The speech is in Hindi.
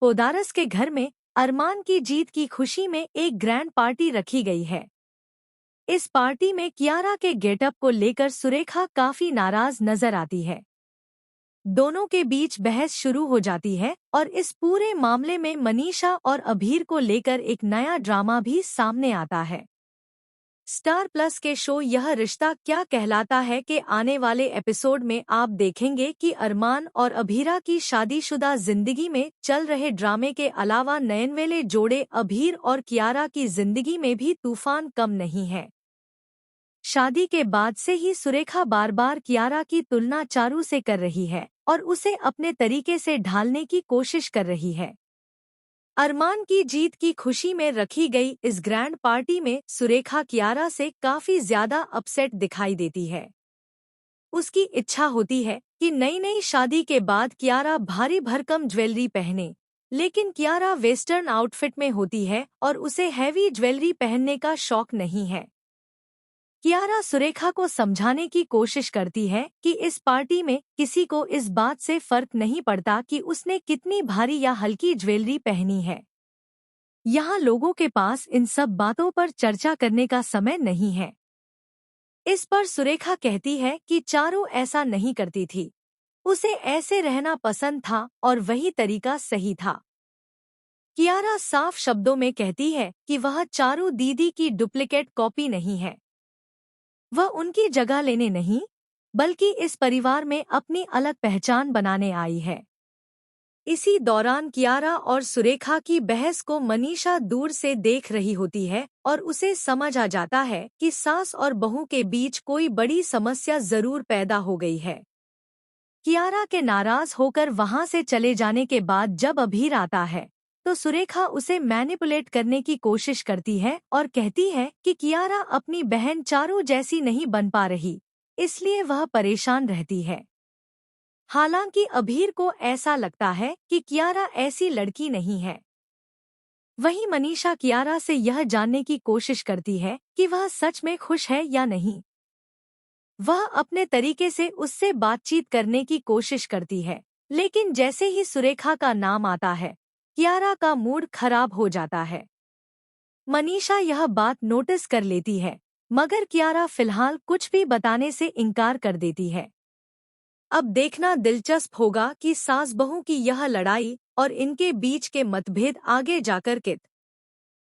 पोदारस के घर में अरमान की जीत की खुशी में एक ग्रैंड पार्टी रखी गई है। इस पार्टी में कियारा के गेटअप को लेकर सुरेखा काफी नाराज नजर आती है। दोनों के बीच बहस शुरू हो जाती है और इस पूरे मामले में मनीषा और अभीर को लेकर एक नया ड्रामा भी सामने आता है। स्टार प्लस के शो यह रिश्ता क्या कहलाता है के आने वाले एपिसोड में आप देखेंगे कि अरमान और अभीरा की शादीशुदा जिंदगी में चल रहे ड्रामे के अलावा नयनवेले जोड़े अभीर और कियारा की जिंदगी में भी तूफान कम नहीं है। शादी के बाद से ही सुरेखा बार बार कियारा की तुलना चारू से कर रही है और उसे अपने तरीके से ढालने की कोशिश कर रही है। अरमान की जीत की खुशी में रखी गई इस ग्रैंड पार्टी में सुरेखा कियारा से काफी ज्यादा अपसेट दिखाई देती है। उसकी इच्छा होती है कि नई नई शादी के बाद कियारा भारी भरकम ज्वेलरी पहने, लेकिन कियारा वेस्टर्न आउटफिट में होती है और उसे हैवी ज्वेलरी पहनने का शौक नहीं है। कियारा सुरेखा को समझाने की कोशिश करती है कि इस पार्टी में किसी को इस बात से फर्क नहीं पड़ता कि उसने कितनी भारी या हल्की ज्वेलरी पहनी है। यहाँ लोगों के पास इन सब बातों पर चर्चा करने का समय नहीं है। इस पर सुरेखा कहती है कि चारू ऐसा नहीं करती थी, उसे ऐसे रहना पसंद था और वही तरीका सही था। कियारा साफ शब्दों में कहती है कि वह चारू दीदी की डुप्लीकेट कॉपी नहीं है। वह उनकी जगह लेने नहीं, बल्कि इस परिवार में अपनी अलग पहचान बनाने आई है। इसी दौरान कियारा और सुरेखा की बहस को मनीषा दूर से देख रही होती है और उसे समझ आ जाता है कि सास और बहू के बीच कोई बड़ी समस्या जरूर पैदा हो गई है। कियारा के नाराज होकर वहां से चले जाने के बाद जब अभीर आता है तो सुरेखा उसे मैनिपुलेट करने की कोशिश करती है और कहती है कि कियारा अपनी बहन चारू जैसी नहीं बन पा रही, इसलिए वह परेशान रहती है। हालांकि अभीर को ऐसा लगता है कि कियारा ऐसी लड़की नहीं है। वहीं मनीषा कियारा से यह जानने की कोशिश करती है कि वह सच में खुश है या नहीं। वह अपने तरीके से उससे बातचीत करने की कोशिश करती है, लेकिन जैसे ही सुरेखा का नाम आता है कियारा का मूड खराब हो जाता है। मनीषा यह बात नोटिस कर लेती है, मगर कियारा फिलहाल कुछ भी बताने से इनकार कर देती है। अब देखना दिलचस्प होगा कि सास बहू की यह लड़ाई और इनके बीच के मतभेद आगे जाकर कित